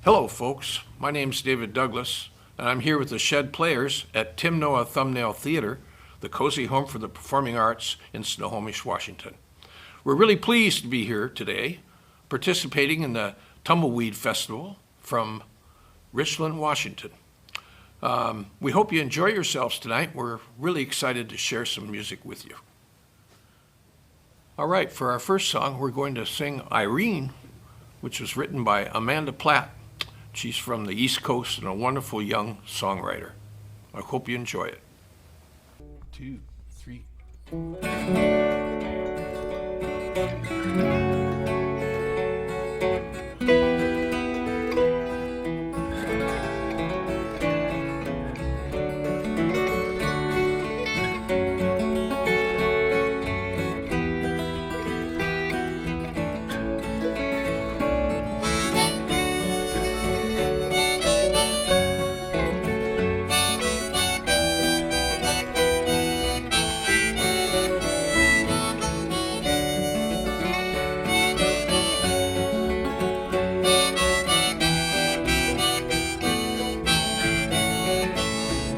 Hello, folks. My name's David Douglas, and I'm here with the Shed Players at Tim Noah Thumbnail Theater, the cozy home for the performing arts in Snohomish, Washington. We're really pleased to be here today, participating in the Tumbleweed Festival from Richland, Washington. We hope you enjoy yourselves tonight. We're really excited to share some music with you. All right, for our first song, we're going to sing Irene, which was written by Amanda Platt. She's from the East Coast and a wonderful young songwriter. I hope you enjoy it. 2, 3.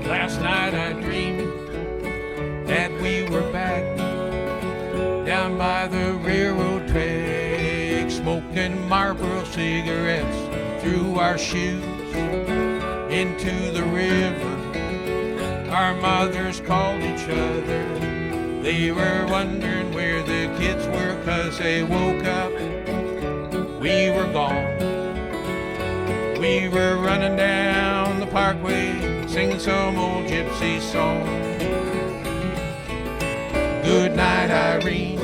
Last night I dreamed that we were back down by the railroad track, smoking Marlboro cigarettes through our shoes into the river. Our mothers called each other. They were wondering where the kids were, 'cause they woke up, we were gone. We were running down the parkway, singing some old gypsy song. Good night, Irene.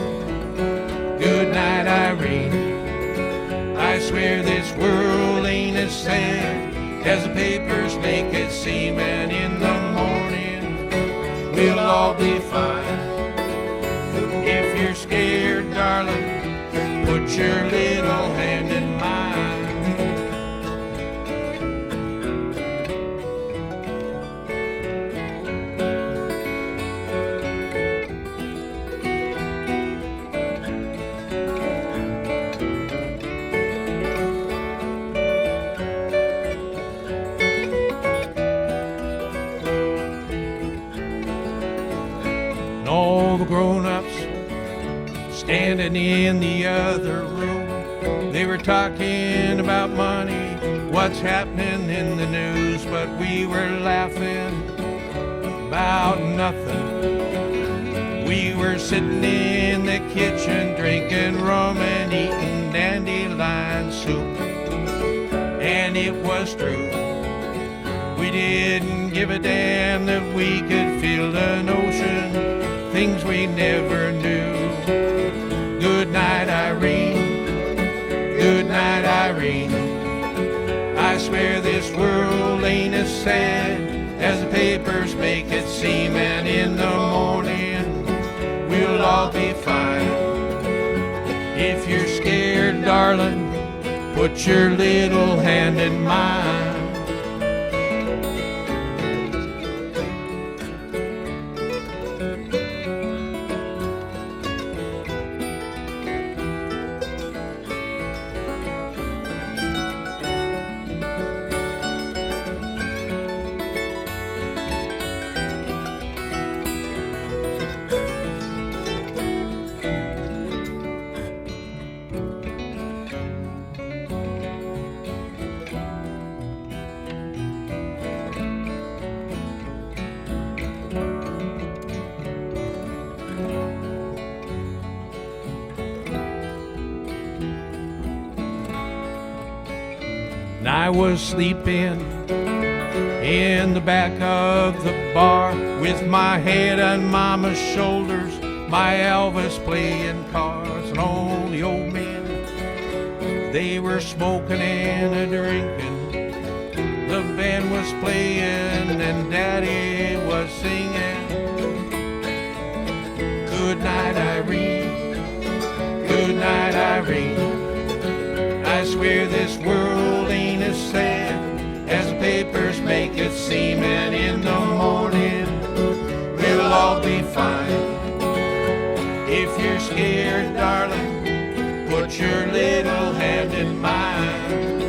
Good night, Irene. I swear this world ain't as sad as the papers make it seem, and in the morning we'll all be fine. If you're scared, darling, put your little hand in mine. All the grown-ups standing in the other room, they were talking about money, what's happening in the news, but we were laughing about nothing. We were sitting in the kitchen drinking rum and eating dandelion soup, and it was true. We didn't give a damn that we could feel an ocean, things we never knew. Good night, Irene. Good night, Irene. I swear this world ain't as sad as the papers make it seem, and in the morning we'll all be fine. If you're scared, darling, put your little hand in mine. And I was sleeping in the back of the bar with my head on Mama's shoulders, my Elvis playing cards, and all the old men, they were smoking and a-drinking. The band was playing and Daddy was singing. Good night, Irene. Good night, Irene. I swear this world ain't as sad as the papers make it seem, and in the morning we'll all be fine. If you're scared, darling, put your little hand in mine.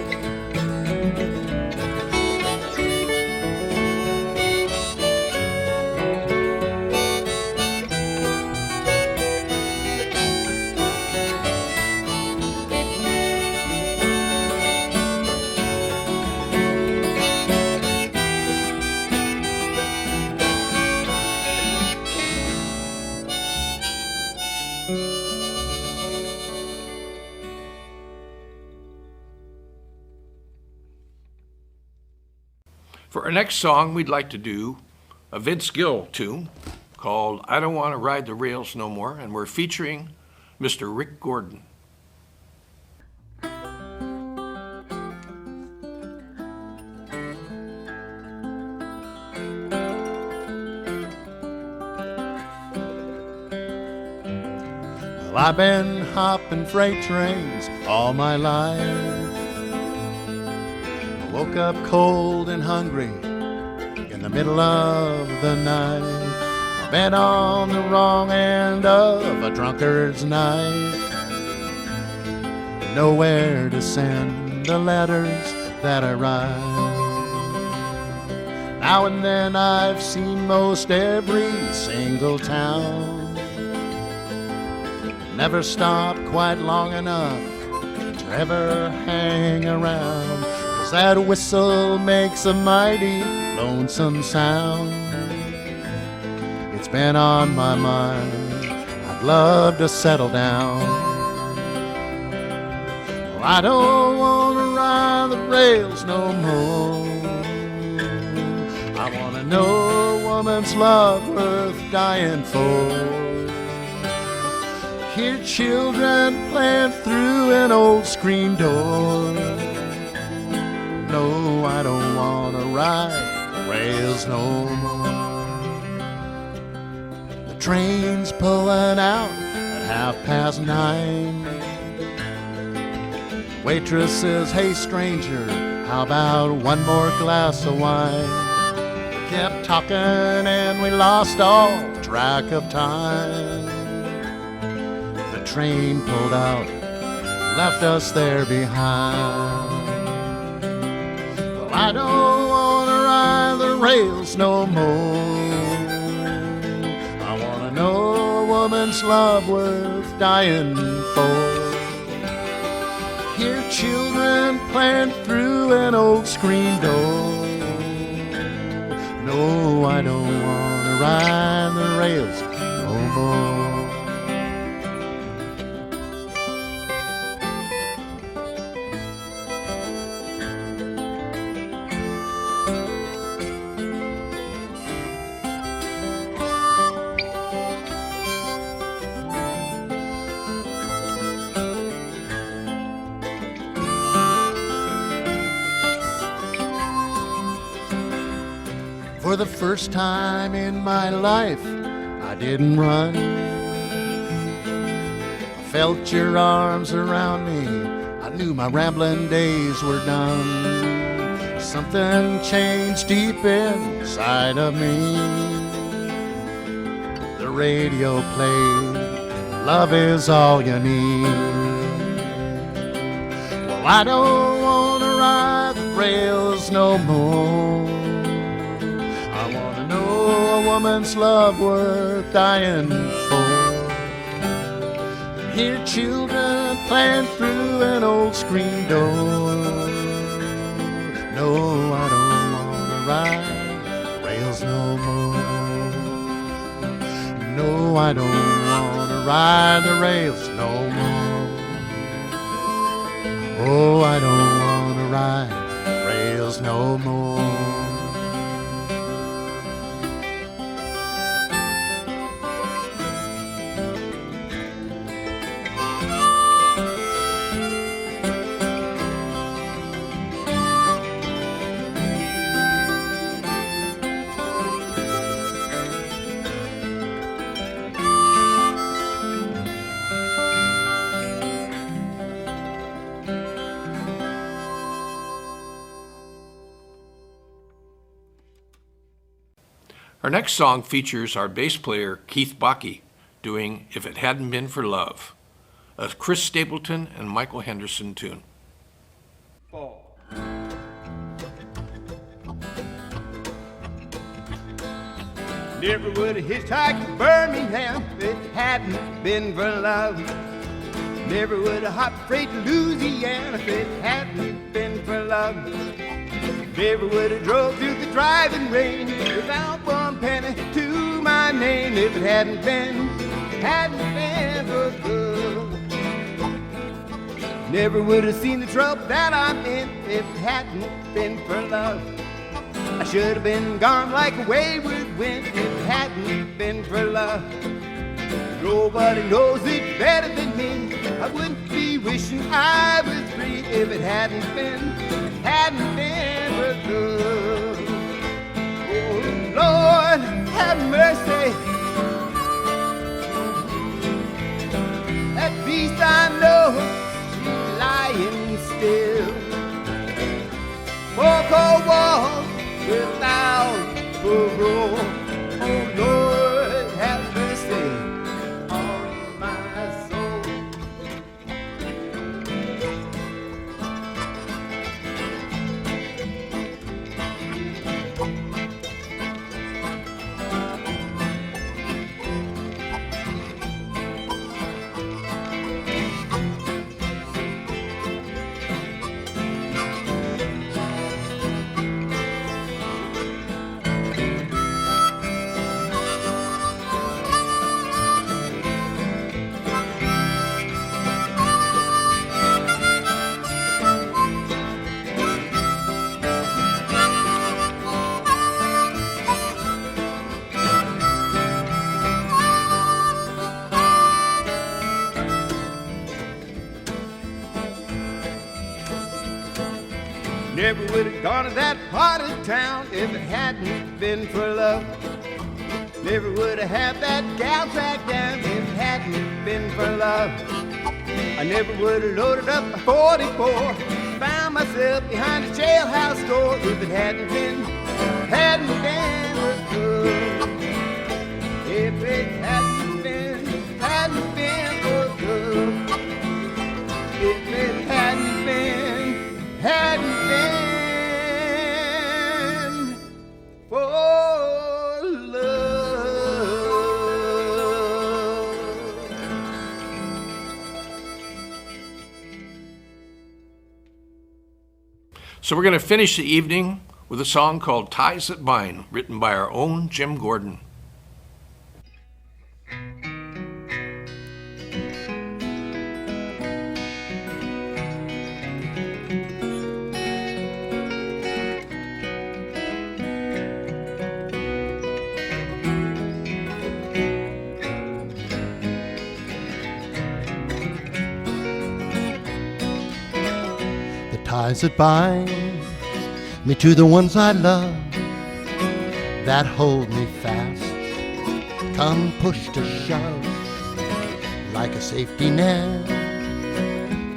For our next song, we'd like to do a Vince Gill tune called I Don't Want to Ride the Rails No More, and we're featuring Mr. Rick Gordon. Well, I've been hopping freight trains all my life. I woke up cold and hungry in the middle of the night. I've been on the wrong end of a drunkard's knife. Nowhere to send the letters that I write. Now and then I've seen most every single town. Never stopped quite long enough to ever hang around, 'cause that whistle makes a mighty lonesome sound. It's been on my mind, I'd love to settle down. Well, I don't want to ride the rails no more. I want to know a woman's love worth dying for. Hear children playing through an old screen door. No, I don't want to ride the rails no more. The train's pulling out at 9:30. Waitress says, hey stranger, how about one more glass of wine? We kept talking and we lost all track of time. The train pulled out, left us there behind. Well, I don't want to ride the rails no more. I want to know a woman's love worth dying for. Hear children playing through an old screen door. No, I don't want to ride the rails no more. For the first time in my life, I didn't run. I felt your arms around me. I knew my rambling days were done. Something changed deep inside of me. The radio played, love is all you need. Well, I don't want to ride the rails no more. A woman's love worth dying for. Hear children playing through an old screen door. No, I don't want to ride rails no more. No, I don't want to ride the rails no more. Oh, I don't want to ride rails no more. Our next song features our bass player Keith Bakke doing If It Hadn't Been for Love, a Chris Stapleton and Michael Henderson tune. Never would have hitchhiked to Birmingham if it hadn't been for love. Never would have hopped freight to Louisiana if it hadn't been for love. Never would have drove through the driving rain without one penny to my name if it hadn't been for love. Never would have seen the trouble that I'm in if it hadn't been for love. I should have been gone like a wayward wind if it hadn't been for love. Nobody knows it better than me. I wouldn't be wishing I was free if it hadn't been for love. Oh Lord, have mercy. At least I know she's lying still. Four cold walls without parole. Oh Lord, have mercy on my soul. Never would have gone to that part of town if it hadn't been for love. Never would have had that gal tracked down if it hadn't been for love. I never would have loaded up a 44, found myself behind a jailhouse door if it hadn't been for love. If it hadn't been for love. If it hadn't been for love. So we're going to finish the evening with a song called Ties That Bind, written by our own Jim Gordon. Ties that bind me to the ones I love, that hold me fast, come push to shove, like a safety net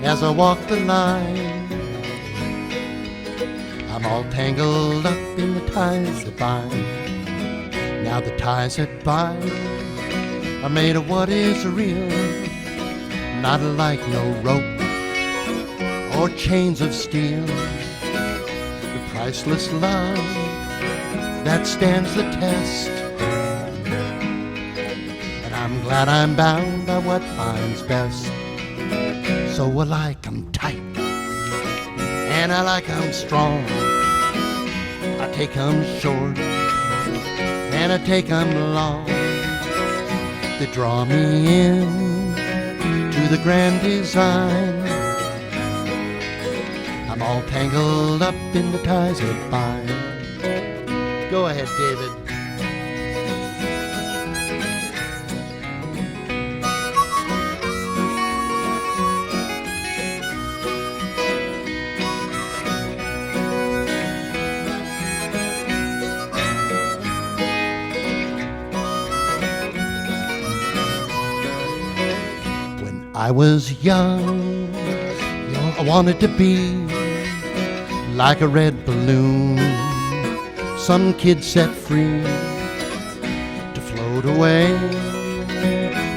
as I walk the line. I'm all tangled up in the ties that bind. Now the ties that bind are made of what is real, not like no rope or chains of steel. The priceless love that stands the test, and I'm glad I'm bound by what binds best. So I like 'em tight, and I like 'em strong. I take 'em short, and I take 'em long. They draw me in to the grand design. I'm all tangled up in the ties that bind. Go ahead, David. When I was young, I wanted to be like a red balloon, some kid set free to float away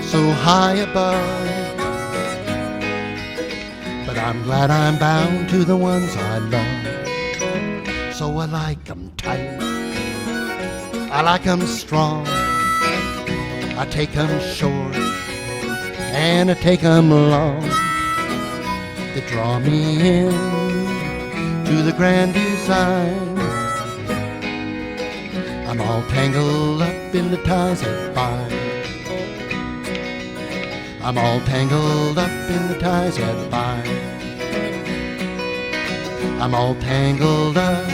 so high above. But I'm glad I'm bound to the ones I love. So I like 'em tight, I like 'em strong. I take 'em short, and I take 'em long. They draw me in to the grand design. I'm all tangled up in the ties that bind. I'm all tangled up in the ties that bind. I'm all tangled up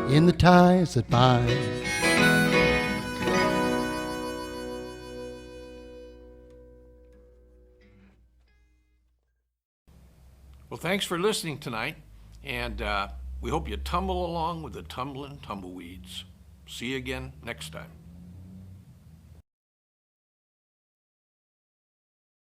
in the ties that bind. Well, thanks for listening tonight, and we hope you tumble along with the tumbling tumbleweeds. See you again next time.